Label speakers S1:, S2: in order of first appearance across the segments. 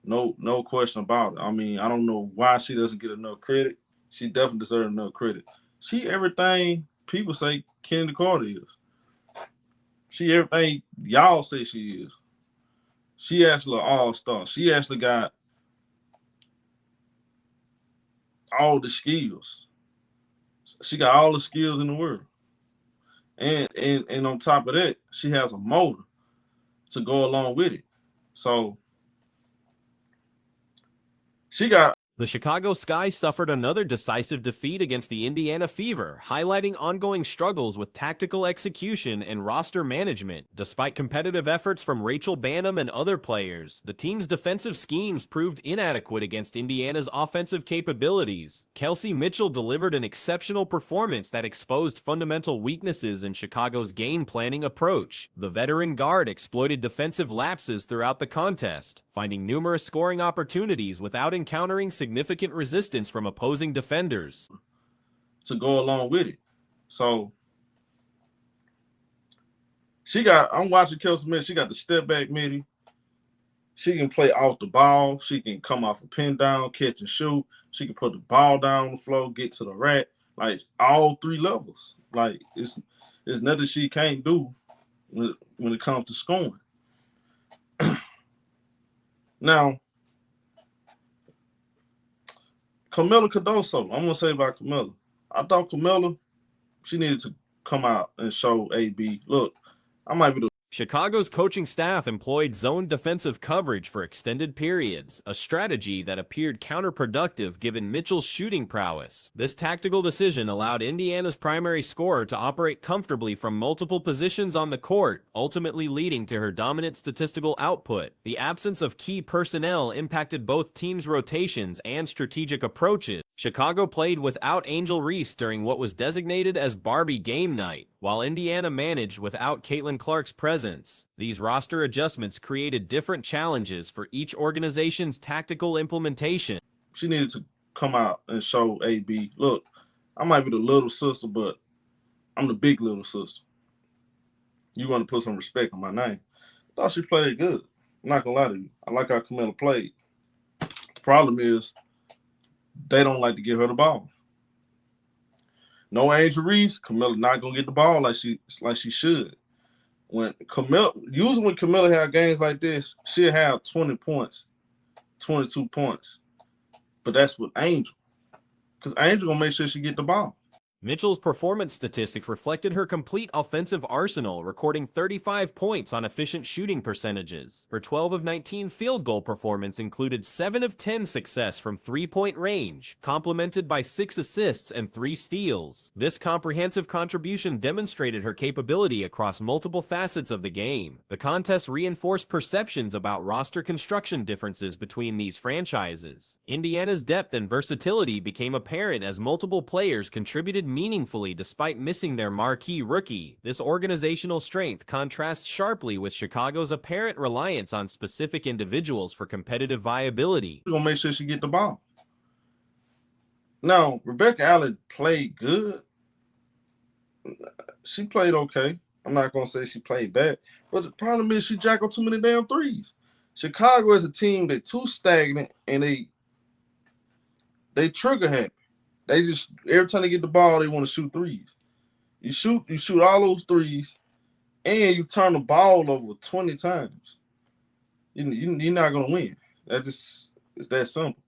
S1: No question about it. I mean, I don't know why she doesn't get enough credit. She definitely deserves enough credit. She everything people say Kennedy Carter is. She everything y'all say she is. She actually an all star. She actually got all the skills. She got all the skills in the world. And on top of that, she has a motor to go along with it. So she got
S2: The Chicago Sky suffered another decisive defeat against the Indiana Fever, highlighting ongoing struggles with tactical execution and roster management. Despite competitive efforts from Rachel Bannum and other players, the team's defensive schemes proved inadequate against Indiana's offensive capabilities. Kelsey Mitchell delivered an exceptional performance that exposed fundamental weaknesses in Chicago's game planning approach. The veteran guard exploited defensive lapses throughout the contest, finding numerous scoring opportunities without encountering significant resistance from opposing defenders.
S1: to go along with it. So I'm watching Kelsey Mitchell. She got the step back midi. She can play off the ball. She can come off a pin down, catch and shoot. She can put the ball down on the floor, get to the rack. Like all three levels. Like it's nothing she can't do when it comes to scoring. Now, Camilla Cardoso, I'm gonna say about Camilla. I thought Camilla, she needed to come out and show AB, look, I might be the
S2: Chicago's coaching staff employed zone defensive coverage for extended periods, a strategy that appeared counterproductive given Mitchell's shooting prowess. This tactical decision allowed Indiana's primary scorer to operate comfortably from multiple positions on the court, ultimately leading to her dominant statistical output. The absence of key personnel impacted both teams' rotations and strategic approaches. Chicago played without Angel Reese during what was designated as Barbie Game Night, while Indiana managed without Caitlin Clark's presence. These roster adjustments created different challenges for each organization's tactical implementation.
S1: She needed to come out and show AB, look, I might be the little sister, but I'm the big little sister. You want to put some respect on my name. I thought she played good. I'm not gonna lie to you. I like how Camilla played. The problem is they don't like to give her the ball. No Angel Reese, Camilla not gonna get the ball like she should. When Camilla have games like this, she'll have 20 points, 22 points. But that's with Angel. Because Angel gonna make sure she get the ball.
S2: Mitchell's performance statistics reflected her complete offensive arsenal, recording 35 points on efficient shooting percentages. Her 12 of 19 field goal performance included 7 of 10 success from three-point range, complemented by 6 assists and 3 steals. This comprehensive contribution demonstrated her capability across multiple facets of the game. The contest reinforced perceptions about roster construction differences between these franchises. Indiana's depth and versatility became apparent as multiple players contributed meaningfully despite missing their marquee rookie. This organizational strength contrasts sharply with Chicago's apparent reliance on specific individuals for competitive viability.
S1: She's gonna make sure she get the ball. Now, Rebecca Allen played good. She played okay. I'm not gonna say she played bad, but the problem is she jacked up too many damn threes. Chicago is a team that's too stagnant and they trigger happy. They just every time they get the ball, they want to shoot threes. You shoot all those threes, and you turn the ball over 20 times. You're not gonna win. It's that simple.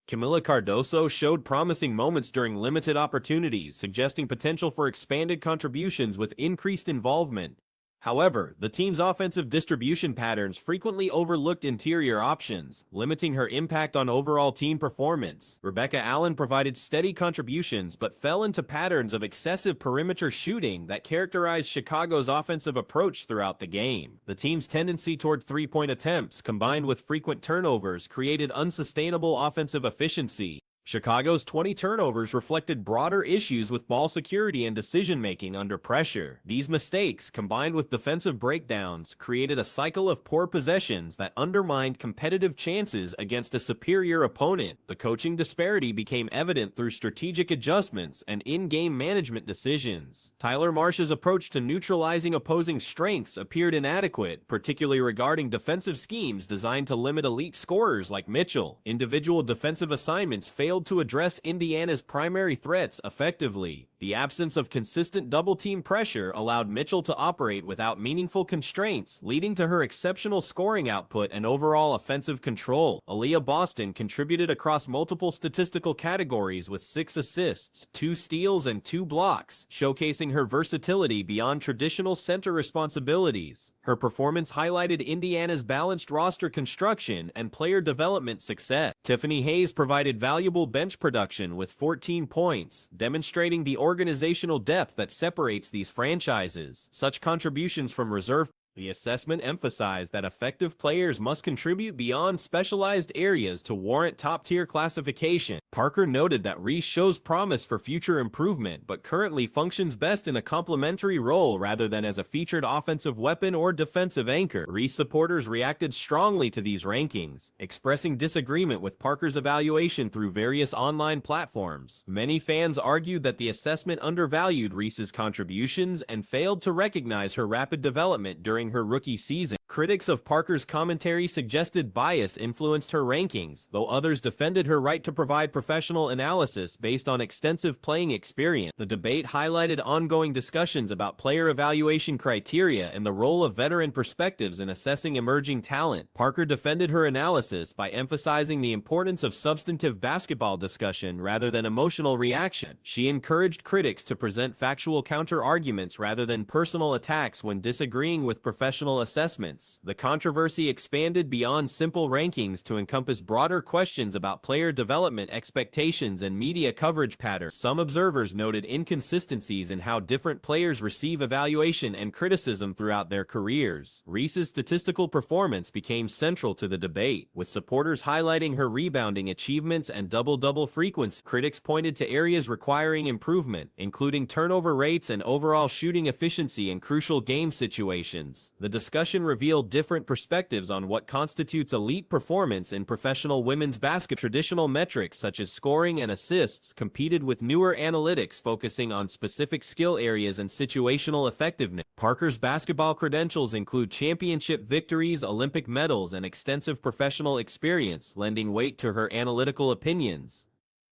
S2: Camila Cardoso showed promising moments during limited opportunities, suggesting potential for expanded contributions with increased involvement. However, the team's offensive distribution patterns frequently overlooked interior options, limiting her impact on overall team performance. Rebecca Allen provided steady contributions but fell into patterns of excessive perimeter shooting that characterized Chicago's offensive approach throughout the game. The team's tendency toward three-point attempts, combined with frequent turnovers, created unsustainable offensive efficiency. Chicago's 20 turnovers reflected broader issues with ball security and decision-making under pressure. These mistakes, combined with defensive breakdowns, created a cycle of poor possessions that undermined competitive chances against a superior opponent. The coaching disparity became evident through strategic adjustments and in-game management decisions. Tyler Marsh's approach to neutralizing opposing strengths appeared inadequate, particularly regarding defensive schemes designed to limit elite scorers like Mitchell. Individual defensive assignments failed to address Indiana's primary threats effectively. The absence of consistent double-team pressure allowed Mitchell to operate without meaningful constraints, leading to her exceptional scoring output and overall offensive control. Aaliyah Boston contributed across multiple statistical categories with 6 assists, 2 steals, and 2 blocks, showcasing her versatility beyond traditional center responsibilities. Her performance highlighted Indiana's balanced roster construction and player development success. Tiffany Hayes provided valuable bench production with 14 points, demonstrating the organizational depth that separates these franchises. Such contributions from reserve. The assessment emphasized that effective players must contribute beyond specialized areas to warrant top-tier classification. Parker noted that Reese shows promise for future improvement, but currently functions best in a complementary role rather than as a featured offensive weapon or defensive anchor. Reese supporters reacted strongly to these rankings, expressing disagreement with Parker's evaluation through various online platforms. Many fans argued that the assessment undervalued Reese's contributions and failed to recognize her rapid development during her rookie season. Critics of Parker's commentary suggested bias influenced her rankings, though others defended her right to provide professional analysis based on extensive playing experience. The debate highlighted ongoing discussions about player evaluation criteria and the role of veteran perspectives in assessing emerging talent. Parker defended her analysis by emphasizing the importance of substantive basketball discussion rather than emotional reaction. She encouraged critics to present factual counter-arguments rather than personal attacks when disagreeing with professional assessments. The controversy expanded beyond simple rankings to encompass broader questions about player development expectations and media coverage patterns. Some observers noted inconsistencies in how different players receive evaluation and criticism throughout their careers. Reese's statistical performance became central to the debate, with supporters highlighting her rebounding achievements and double-double frequency. Critics pointed to areas requiring improvement, including turnover rates and overall shooting efficiency in crucial game situations. The discussion revealed different perspectives on what constitutes elite performance in professional women's basketball. Traditional metrics such as scoring and assists competed with newer analytics focusing on specific skill areas and situational effectiveness. Parker's basketball credentials include championship victories, Olympic medals, and extensive professional experience, lending weight to her analytical opinions.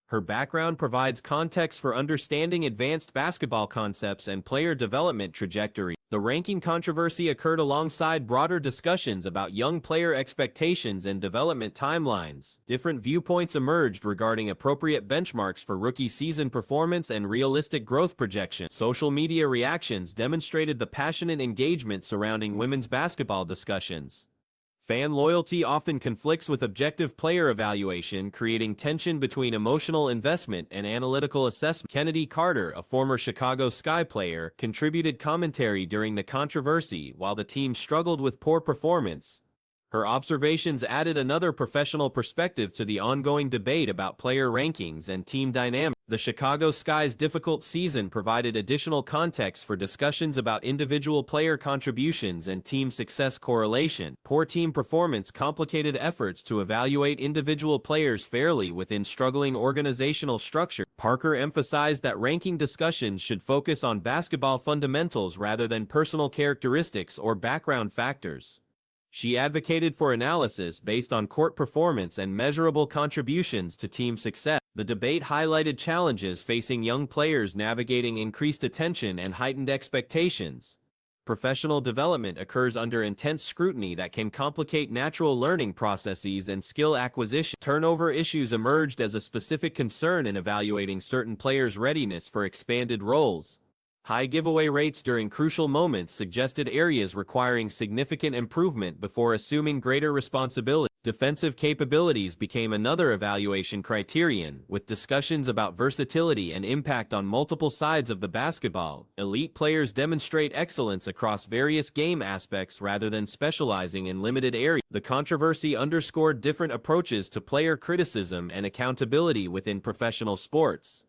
S2: Her background provides context for understanding advanced basketball concepts and player development trajectory. The ranking controversy occurred alongside broader discussions about young player expectations and development timelines. Different viewpoints emerged regarding appropriate benchmarks for rookie season performance and realistic growth projections. Social media reactions demonstrated the passionate engagement surrounding women's basketball discussions. Fan loyalty often conflicts with objective player evaluation, creating tension between emotional investment and analytical assessment. Kennedy Carter, a former Chicago Sky player, contributed commentary during the controversy while the team struggled with poor performance. Her observations added another professional perspective to the ongoing debate about player rankings and team dynamics. The Chicago Sky's difficult season provided additional context for discussions about individual player contributions and team success correlation. Poor team performance complicated efforts to evaluate individual players fairly within struggling organizational structure. Parker emphasized that ranking discussions should focus on basketball fundamentals rather than personal characteristics or background factors. She advocated for analysis based on court performance and measurable contributions to team success. The debate highlighted challenges facing young players navigating increased attention and heightened expectations. Professional development occurs under intense scrutiny that can complicate natural learning processes and skill acquisition. Turnover issues emerged as a specific concern in evaluating certain players' readiness for expanded roles. High giveaway rates during crucial moments suggested areas requiring significant improvement before assuming greater responsibility. Defensive capabilities became another evaluation criterion, with discussions about versatility and impact on multiple sides of the basketball. Elite players demonstrate excellence across various game aspects rather than specializing in limited areas. The controversy underscored different approaches to player criticism and accountability within professional sports.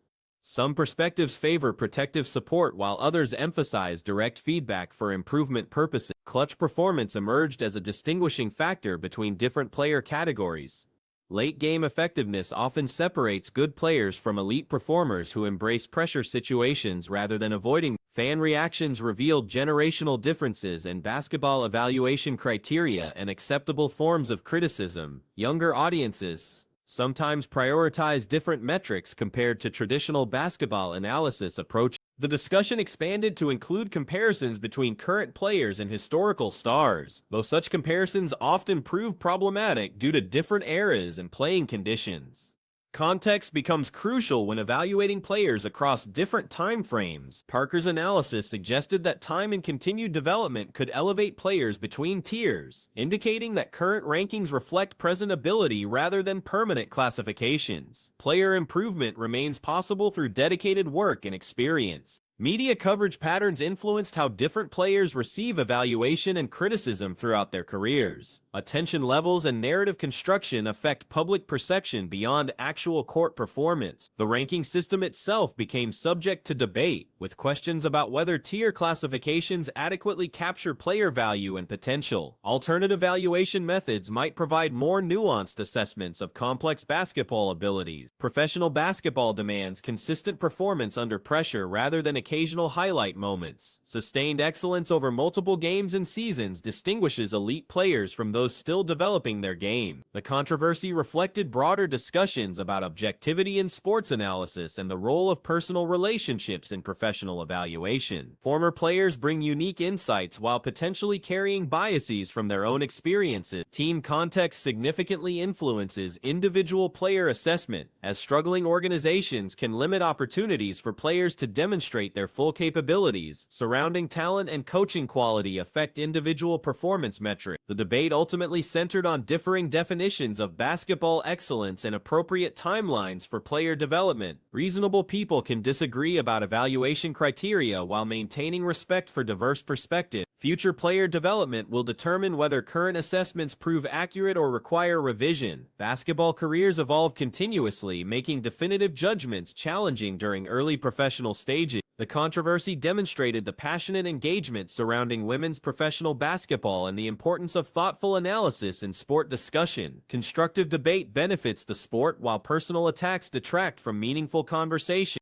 S2: Some perspectives favor protective support while others emphasize direct feedback for improvement purposes. Clutch performance emerged as a distinguishing factor between different player categories. Late-game effectiveness often separates good players from elite performers who embrace pressure situations rather than avoiding. Fan reactions revealed generational differences in basketball evaluation criteria and acceptable forms of criticism. Younger audiences sometimes prioritize different metrics compared to traditional basketball analysis approaches. The discussion expanded to include comparisons between current players and historical stars, though such comparisons often prove problematic due to different eras and playing conditions. Context becomes crucial when evaluating players across different time frames. Parker's analysis suggested that time and continued development could elevate players between tiers, indicating that current rankings reflect present ability rather than permanent classifications. Player improvement remains possible through dedicated work and experience. Media coverage patterns influenced how different players receive evaluation and criticism throughout their careers. Attention levels and narrative construction affect public perception beyond actual court performance. The ranking system itself became subject to debate, with questions about whether tier classifications adequately capture player value and potential. Alternative evaluation methods might provide more nuanced assessments of complex basketball abilities. Professional basketball demands consistent performance under pressure rather than occasional highlight moments. Sustained excellence over multiple games and seasons distinguishes elite players from those still developing their game. The controversy reflected broader discussions about objectivity in sports analysis and the role of personal relationships in professional evaluation. Former players bring unique insights while potentially carrying biases from their own experiences. Team context significantly influences individual player assessment, as struggling organizations can limit opportunities for players to demonstrate their full capabilities. Surrounding talent and coaching quality affect individual performance metrics. The debate ultimately centered on differing definitions of basketball excellence and appropriate timelines for player development. Reasonable people can disagree about evaluation criteria while maintaining respect for diverse perspectives. Future player development will determine whether current assessments prove accurate or require revision. Basketball careers evolve continuously, making definitive judgments challenging during early professional stages. The controversy demonstrated the passionate engagement surrounding women's professional basketball and the importance of thoughtful analysis in sport discussion. Constructive debate benefits the sport, while personal attacks detract from meaningful conversation.